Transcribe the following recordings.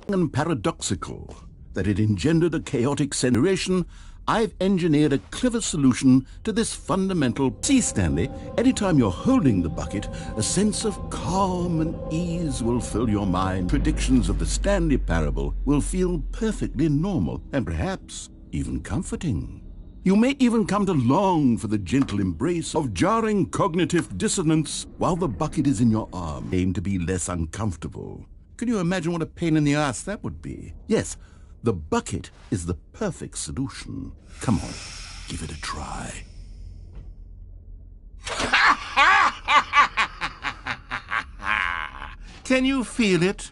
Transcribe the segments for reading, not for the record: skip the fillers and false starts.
and paradoxical that it engendered a chaotic sensation, I've engineered a clever solution to this fundamental. See, Stanley, anytime you're holding the bucket, a sense of calm and ease will fill your mind. Predictions of the Stanley parable will feel perfectly normal and perhaps even comforting. You may even come to long for the gentle embrace of jarring cognitive dissonance while the bucket is in your arm, aim to be less uncomfortable. Can you imagine what a pain in the ass that would be? Yes, the bucket is the perfect solution. Come on, give it a try. Can you feel it?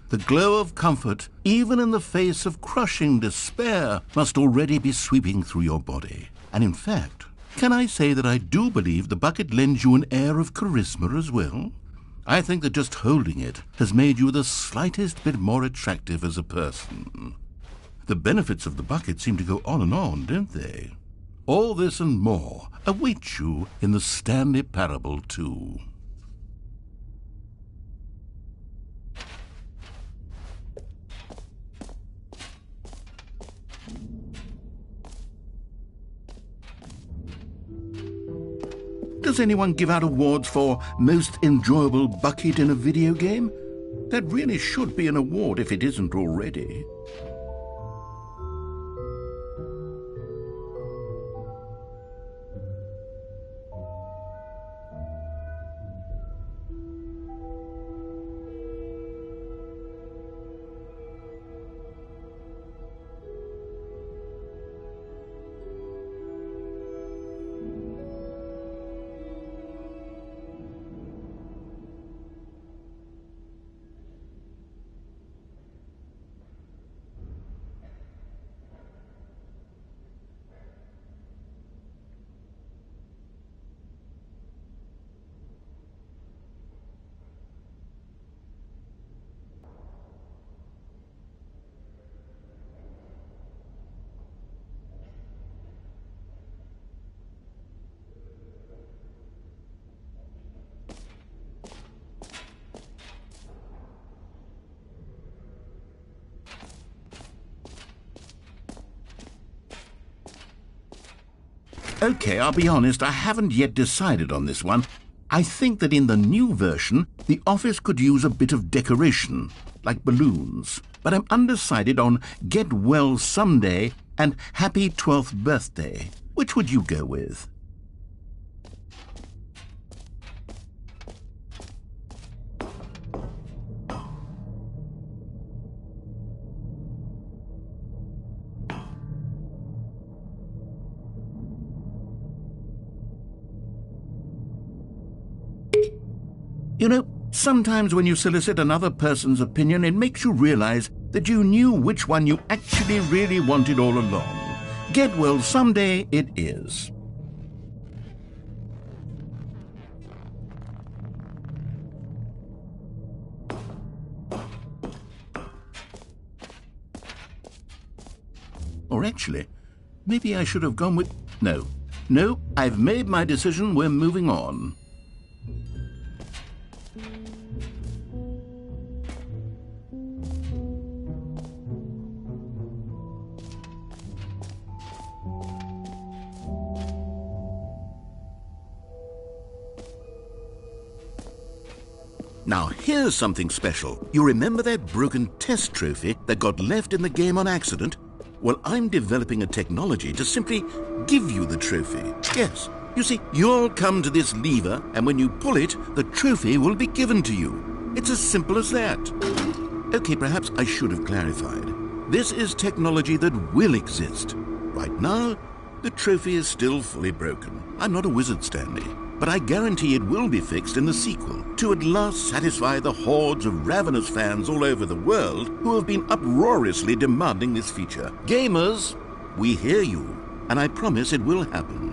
The glow of comfort, even in the face of crushing despair, must already be sweeping through your body. And in fact, can I say that I do believe the bucket lends you an air of charisma as well? I think that just holding it has made you the slightest bit more attractive as a person. The benefits of the bucket seem to go on, don't they? All this and more await you in the Stanley parable too. Does anyone give out awards for most enjoyable bucket in a video game? That really should be an award if it isn't already. Okay, I'll be honest, I haven't yet decided on this one. I think that in the new version, the office could use a bit of decoration, like balloons. But I'm undecided on Get Well Someday and Happy 12th Birthday. Which would you go with? You know, sometimes when you solicit another person's opinion, it makes you realize that you knew which one you actually really wanted all along. Get well someday it is. Or actually, maybe I should have gone with... No, I've made my decision, we're moving on. Now, here's something special. You remember that broken test trophy that got left in the game on accident? Well, I'm developing a technology to simply give you the trophy. Yes, you see, you'll come to this lever, and when you pull it, the trophy will be given to you. It's as simple as that. Okay, perhaps I should have clarified. This is technology that will exist. Right now, the trophy is still fully broken. I'm not a wizard, Stanley. But I guarantee it will be fixed in the sequel to at last satisfy the hordes of ravenous fans all over the world who have been uproariously demanding this feature. Gamers, we hear you, and I promise it will happen.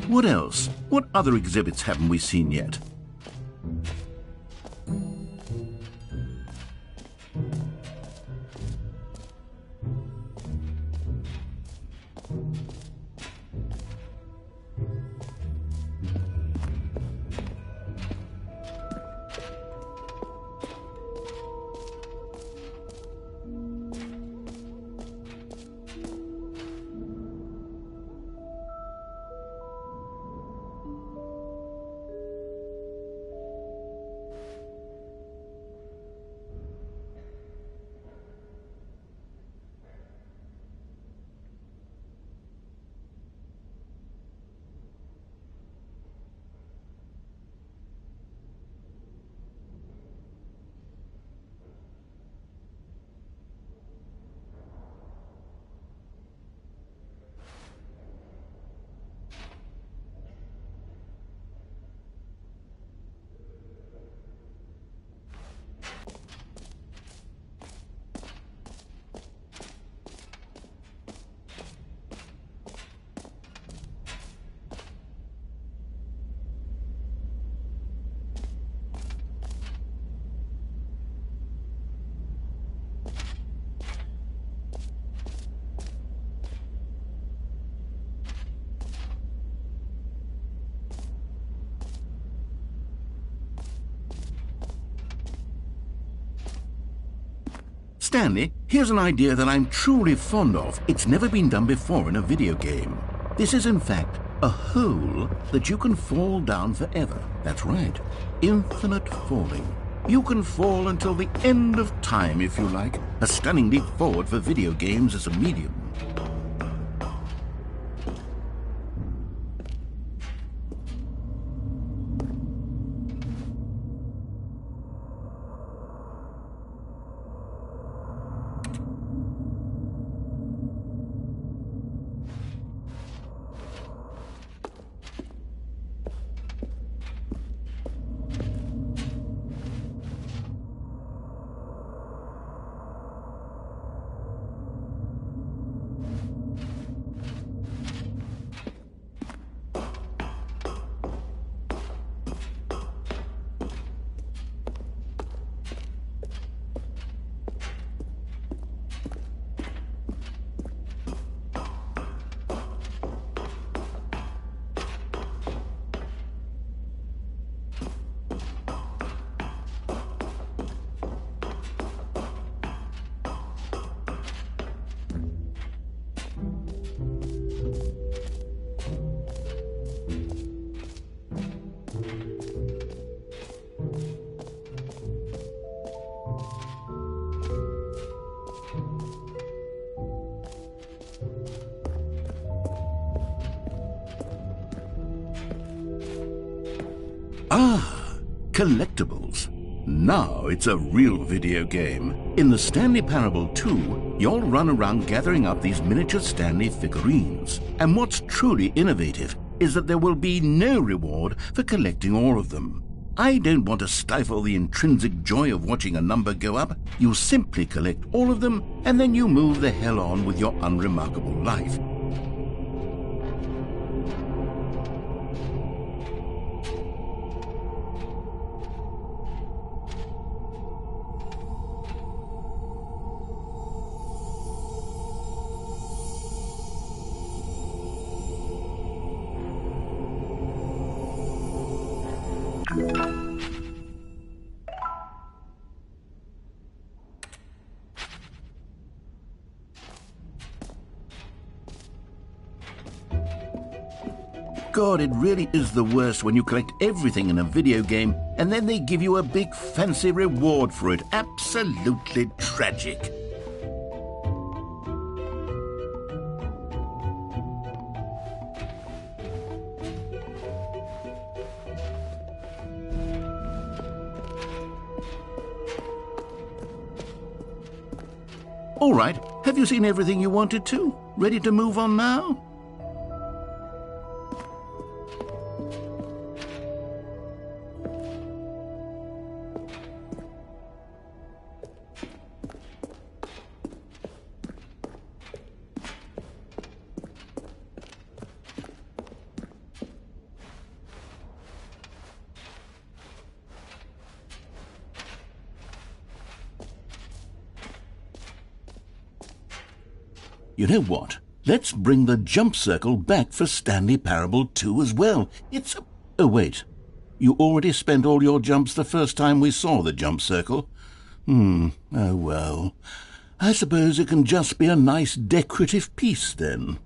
What else? What other exhibits haven't we seen yet? Stanley, here's an idea that I'm truly fond of. It's never been done before in a video game. This is, in fact, a hole that you can fall down forever. That's right. Infinite falling. You can fall until the end of time, if you like. A stunning leap forward for video games as a medium. Ah, collectibles. Now it's a real video game. In the Stanley Parable 2, you'll run around gathering up these miniature Stanley figurines. And what's truly innovative is that there will be no reward for collecting all of them. I don't want to stifle the intrinsic joy of watching a number go up. You simply collect all of them, and then you move the hell on with your unremarkable life. God, it really is the worst when you collect everything in a video game and then they give you a big fancy reward for it. Absolutely tragic. All right, have you seen everything you wanted to? Ready to move on now? You know what? Let's bring the jump circle back for Stanley Parable 2 as well. It's a... Oh, wait. You already spent all your jumps the first time we saw the jump circle? Oh, well. I suppose it can just be a nice decorative piece, then.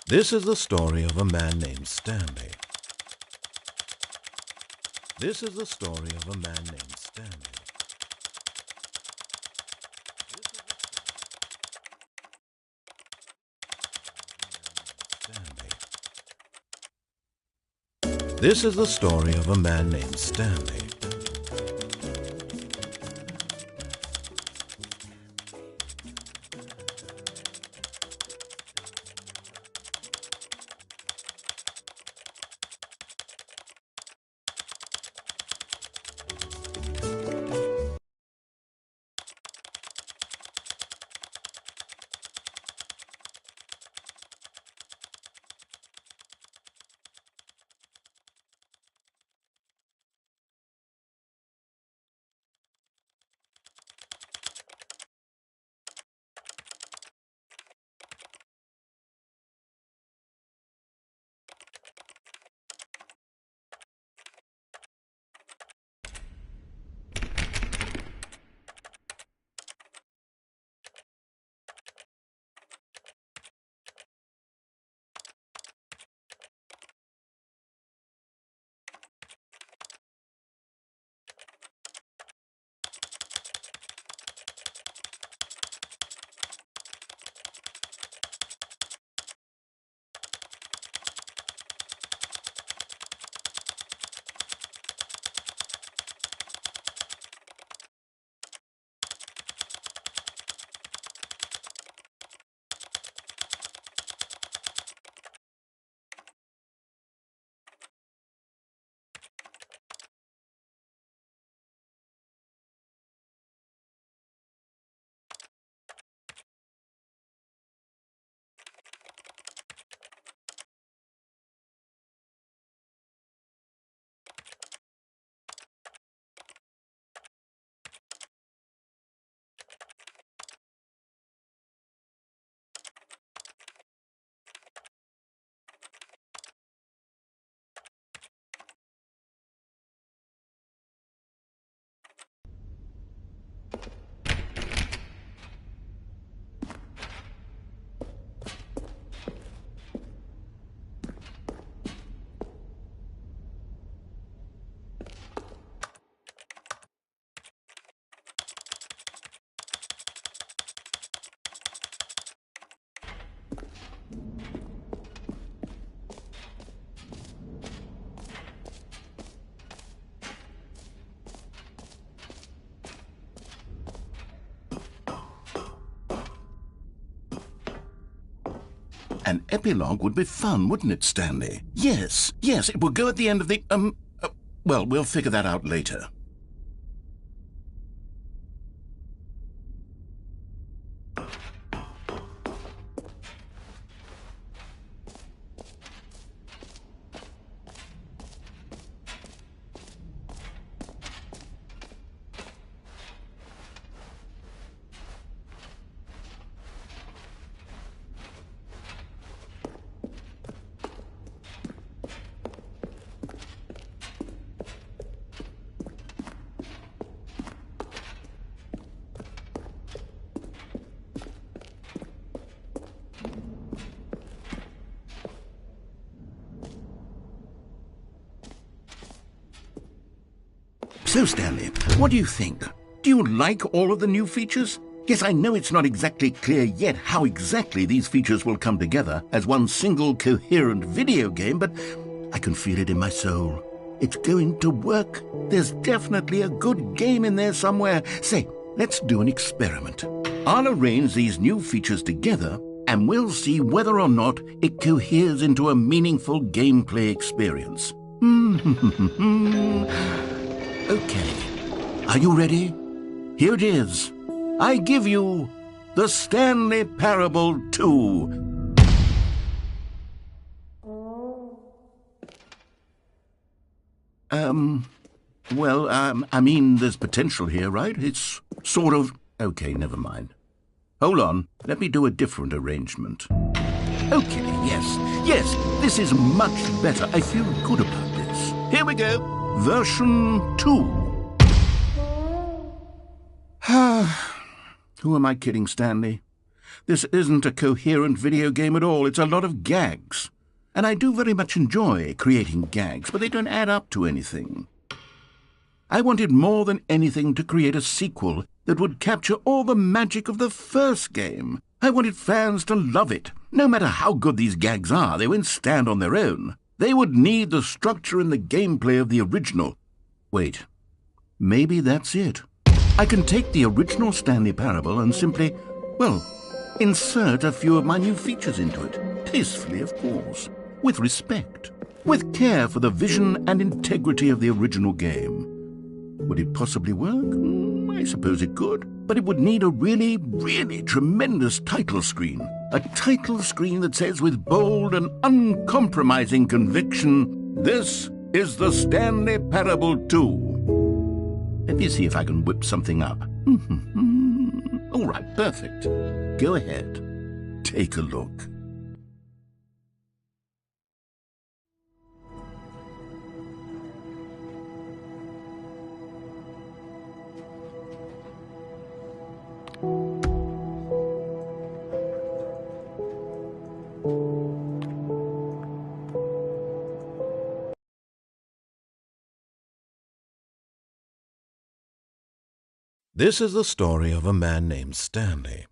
This is the story of a man named Stanley. This is the story of a man named Stanley. This is the story of a man named Stanley. An epilogue would be fun, wouldn't it, Stanley? Yes, it would go at the end of the, well, we'll figure that out later. So, Stanley, what do you think? Do you like all of the new features? Yes, I know it's not exactly clear yet how exactly these features will come together as one single coherent video game, but I can feel it in my soul. It's going to work. There's definitely a good game in there somewhere. Say, let's do an experiment. I'll arrange these new features together, and we'll see whether or not it coheres into a meaningful gameplay experience. Okay, are you ready? Here it is. I give you the Stanley Parable 2. I mean, there's potential here, right? It's sort of... Okay, never mind. Hold on, let me do a different arrangement. Okay, yes, this is much better. I feel good about this. Here we go. Version 2. Who am I kidding, Stanley? This isn't a coherent video game at all. It's a lot of gags. And I do very much enjoy creating gags, but they don't add up to anything. I wanted more than anything to create a sequel that would capture all the magic of the first game. I wanted fans to love it. No matter how good these gags are, they won't stand on their own. They would need the structure and the gameplay of the original. Wait, maybe that's it. I can take the original Stanley Parable and simply, well, insert a few of my new features into it. Tastefully, of course. With respect. With care for the vision and integrity of the original game. Would it possibly work? I suppose it could. But it would need a really, really tremendous title screen. A title screen that says with bold and uncompromising conviction, "This is the Stanley Parable 2. Let me see if I can whip something up. All right, perfect. Go ahead. Take a look. This is the story of a man named Stanley.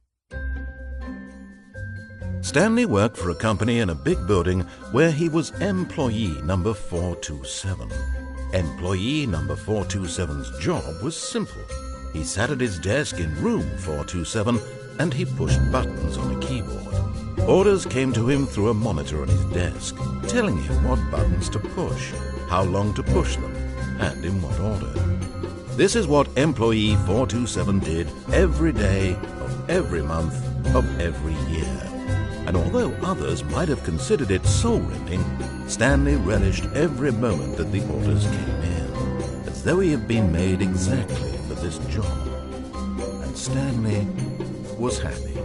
Stanley worked for a company in a big building where he was employee number 427. Employee number 427's job was simple. He sat at his desk in room 427 and he pushed buttons on a keyboard. Orders came to him through a monitor on his desk, telling him what buttons to push, how long to push them, and in what order. This is what employee 427 did every day of every month of every year. And although others might have considered it soul-rending, Stanley relished every moment that the orders came in, as though he had been made exactly for this job. And Stanley was happy.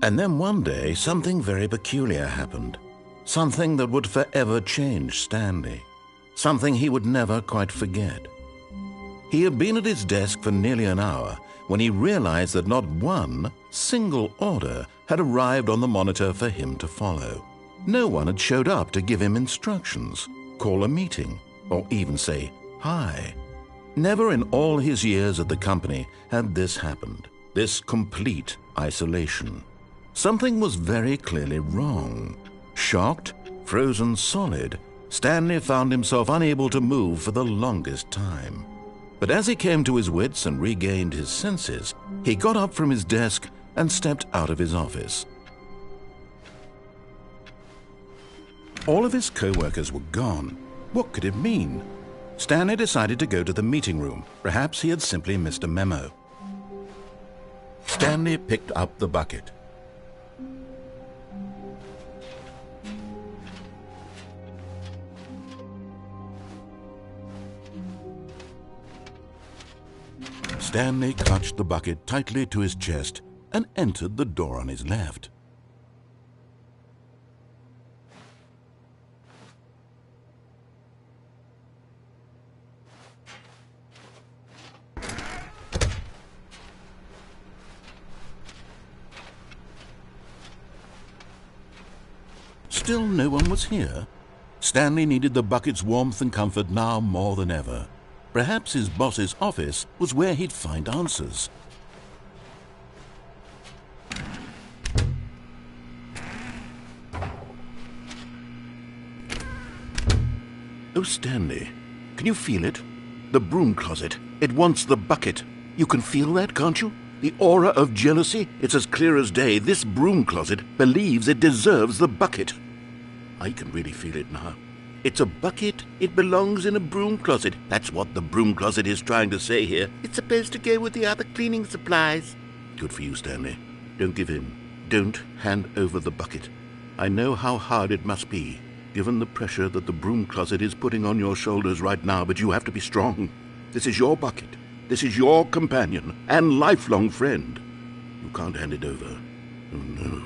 And then one day, something very peculiar happened. Something that would forever change Stanley. Something he would never quite forget. He had been at his desk for nearly an hour when he realized that not one single order had arrived on the monitor for him to follow. No one had showed up to give him instructions, call a meeting, or even say hi. Never in all his years at the company had this happened, this complete isolation. Something was very clearly wrong. Shocked, frozen solid, Stanley found himself unable to move for the longest time. But as he came to his wits and regained his senses, he got up from his desk and stepped out of his office. All of his co-workers were gone. What could it mean? Stanley decided to go to the meeting room. Perhaps he had simply missed a memo. Stanley picked up the bucket. Stanley clutched the bucket tightly to his chest and entered the door on his left. Still no one was here. Stanley needed the bucket's warmth and comfort now more than ever. Perhaps his boss's office was where he'd find answers. Oh, Stanley, can you feel it? The broom closet. It wants the bucket. You can feel that, can't you? The aura of jealousy? It's as clear as day. This broom closet believes it deserves the bucket. I can really feel it now. It's a bucket. It belongs in a broom closet. That's what the broom closet is trying to say here. It's supposed to go with the other cleaning supplies. Good for you, Stanley. Don't give in. Don't hand over the bucket. I know how hard it must be, given the pressure that the broom closet is putting on your shoulders right now, but you have to be strong. This is your bucket. This is your companion and lifelong friend. You can't hand it over. Oh, no.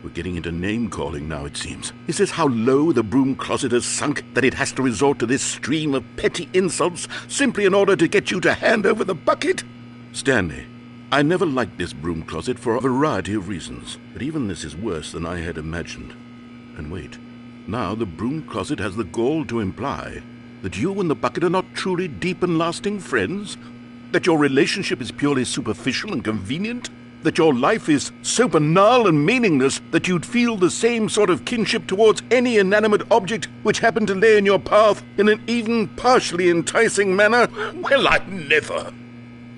We're getting into name-calling now, it seems. Is this how low the broom closet has sunk, that it has to resort to this stream of petty insults simply in order to get you to hand over the bucket? Stanley, I never liked this broom closet for a variety of reasons, but even this is worse than I had imagined. And wait, now the broom closet has the gall to imply that you and the bucket are not truly deep and lasting friends? That your relationship is purely superficial and convenient? That your life is so banal and meaningless that you'd feel the same sort of kinship towards any inanimate object which happened to lay in your path in an even partially enticing manner? Well, I never.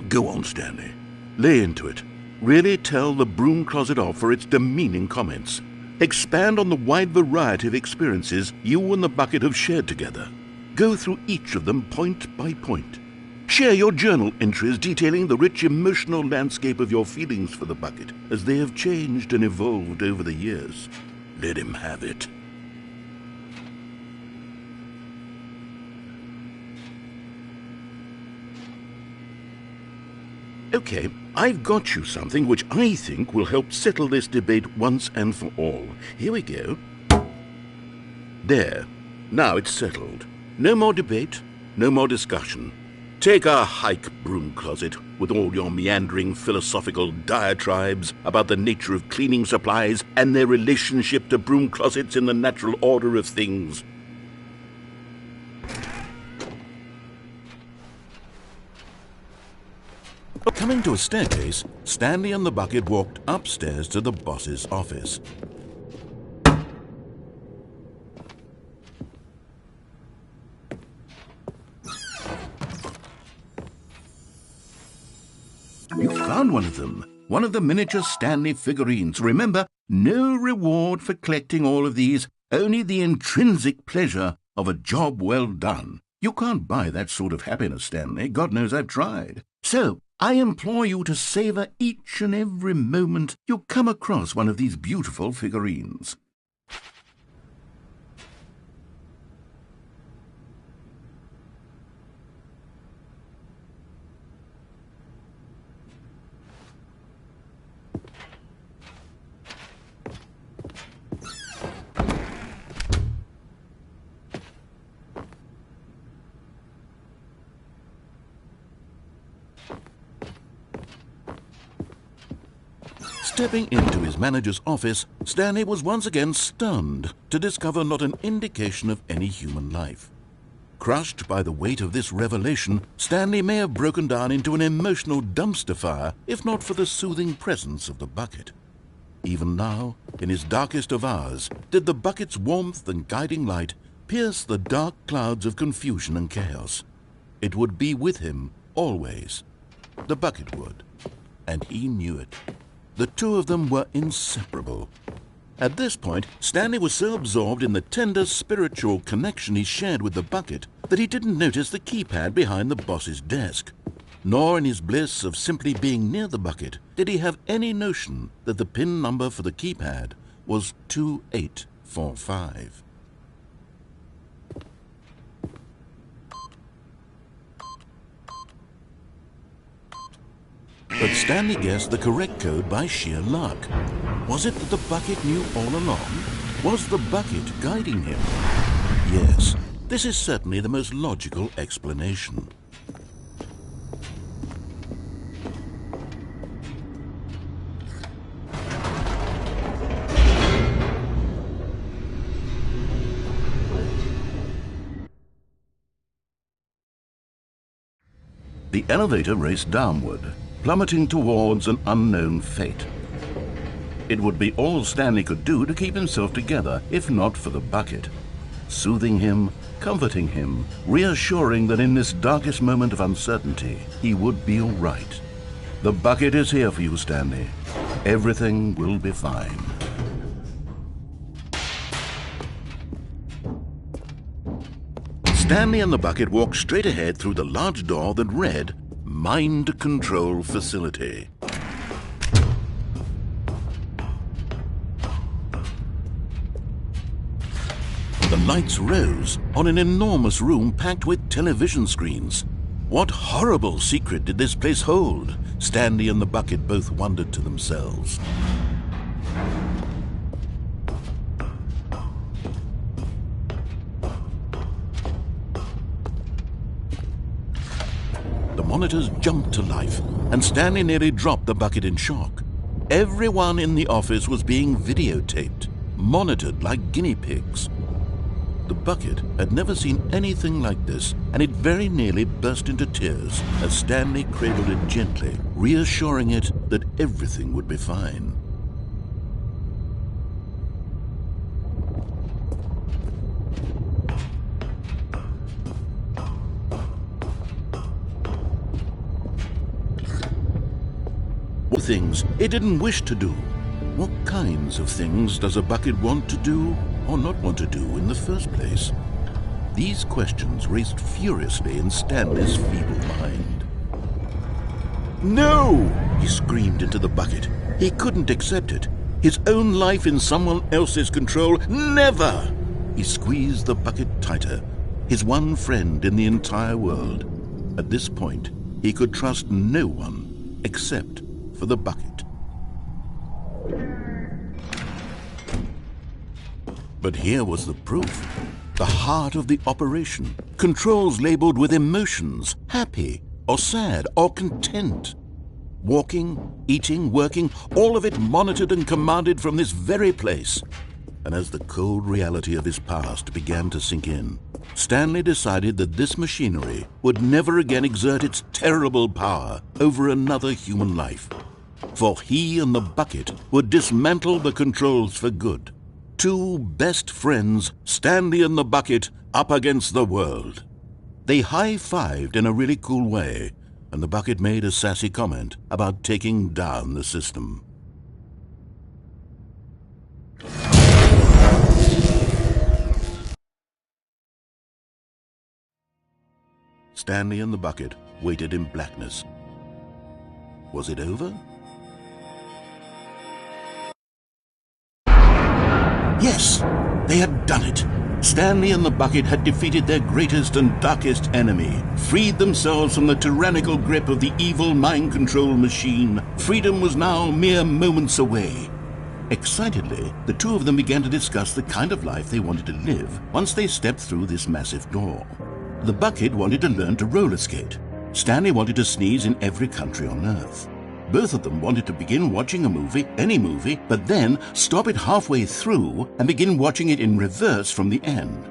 Go on, Stanley. Lay into it. Really tell the broom closet off for its demeaning comments. Expand on the wide variety of experiences you and the bucket have shared together. Go through each of them point by point. Share your journal entries detailing the rich emotional landscape of your feelings for the bucket as they have changed and evolved over the years. Let him have it. Okay, I've got you something which I think will help settle this debate once and for all. Here we go. There. Now it's settled. No more debate, no more discussion. Take a hike, broom closet, with all your meandering philosophical diatribes about the nature of cleaning supplies and their relationship to broom closets in the natural order of things. Coming to a staircase, Stanley and the bucket walked upstairs to the boss's office. You found one of them. One of the miniature Stanley figurines. Remember, no reward for collecting all of these, only the intrinsic pleasure of a job well done. You can't buy that sort of happiness, Stanley. God knows I've tried. So, I implore you to savor each and every moment you come across one of these beautiful figurines. Stepping into his manager's office, Stanley was once again stunned to discover not an indication of any human life. Crushed by the weight of this revelation, Stanley may have broken down into an emotional dumpster fire if not for the soothing presence of the bucket. Even now, in his darkest of hours, did the bucket's warmth and guiding light pierce the dark clouds of confusion and chaos. It would be with him always. The bucket would, and he knew it. The two of them were inseparable. At this point, Stanley was so absorbed in the tender spiritual connection he shared with the bucket that he didn't notice the keypad behind the boss's desk. Nor in his bliss of simply being near the bucket did he have any notion that the PIN number for the keypad was 2845. But Stanley guessed the correct code by sheer luck. Was it that the bucket knew all along? Was the bucket guiding him? Yes, this is certainly the most logical explanation. The elevator raced downward, plummeting towards an unknown fate. It would be all Stanley could do to keep himself together, if not for the bucket. Soothing him, comforting him, reassuring that in this darkest moment of uncertainty, he would be all right. The bucket is here for you, Stanley. Everything will be fine. Stanley and the bucket walked straight ahead through the large door that read, Mind Control Facility. The lights rose on an enormous room packed with television screens. What horrible secret did this place hold? Stanley and the bucket both wondered to themselves. The monitors jumped to life, and Stanley nearly dropped the bucket in shock. Everyone in the office was being videotaped, monitored like guinea pigs. The bucket had never seen anything like this, and it very nearly burst into tears as Stanley cradled it gently, reassuring it that everything would be fine. What things it didn't wish to do? What kinds of things does a bucket want to do or not want to do in the first place? These questions raced furiously in Stanley's feeble mind. No! He screamed into the bucket. He couldn't accept it. His own life in someone else's control, never! He squeezed the bucket tighter, his one friend in the entire world. At this point, he could trust no one except for the bucket. But here was the proof. The heart of the operation. Controls labeled with emotions, happy or sad or content. Walking, eating, working, all of it monitored and commanded from this very place. And as the cold reality of his past began to sink in, Stanley decided that this machinery would never again exert its terrible power over another human life. For he and the bucket would dismantle the controls for good. Two best friends, Stanley and the bucket, up against the world. They high-fived in a really cool way, and the bucket made a sassy comment about taking down the system. Stanley and the bucket waited in blackness. Was it over? Yes, they had done it. Stanley and the bucket had defeated their greatest and darkest enemy, freed themselves from the tyrannical grip of the evil mind control machine. Freedom was now mere moments away. Excitedly, the two of them began to discuss the kind of life they wanted to live once they stepped through this massive door. The bucket wanted to learn to roller skate. Stanley wanted to sneeze in every country on Earth. Both of them wanted to begin watching a movie, any movie, but then stop it halfway through and begin watching it in reverse from the end.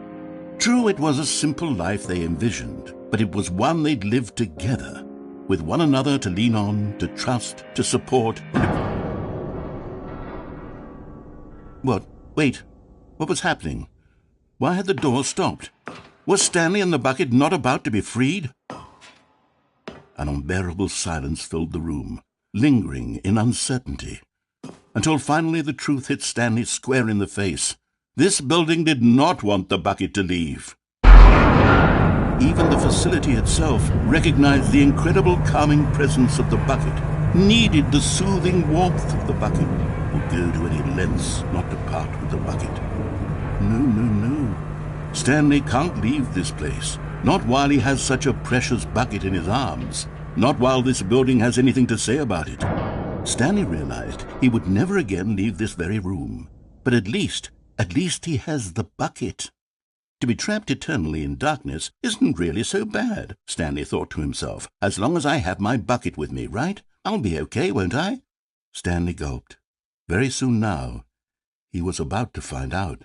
True, it was a simple life they envisioned, but it was one they'd lived together, with one another to lean on, to trust, to support. What? Wait. What was happening? Why had the door stopped? Was Stanley and the bucket not about to be freed? An unbearable silence filled the room, lingering in uncertainty, until finally the truth hit Stanley square in the face. This building did not want the bucket to leave. Even the facility itself recognized the incredible calming presence of the bucket, needed the soothing warmth of the bucket, would go to any lengths not to part with the bucket. No. Stanley can't leave this place, not while he has such a precious bucket in his arms. Not while this building has anything to say about it. Stanley realized he would never again leave this very room. But at least he has the bucket. To be trapped eternally in darkness isn't really so bad, Stanley thought to himself. As long as I have my bucket with me, right? I'll be okay, won't I? Stanley gulped. Very soon now, he was about to find out.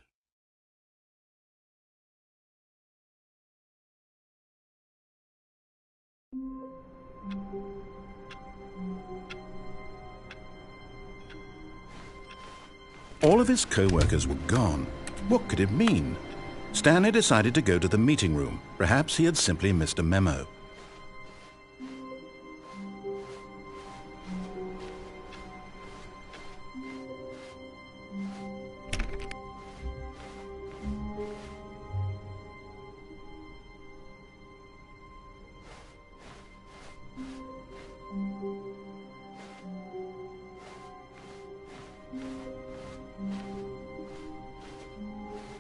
All of his co-workers were gone. What could it mean? Stanley decided to go to the meeting room. Perhaps he had simply missed a memo.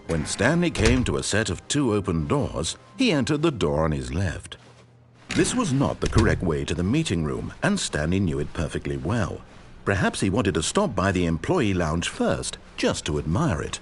When Stanley came to a set of 2 open doors, he entered the door on his left. This was not the correct way to the meeting room, and Stanley knew it perfectly well. Perhaps he wanted to stop by the employee lounge first, just to admire it.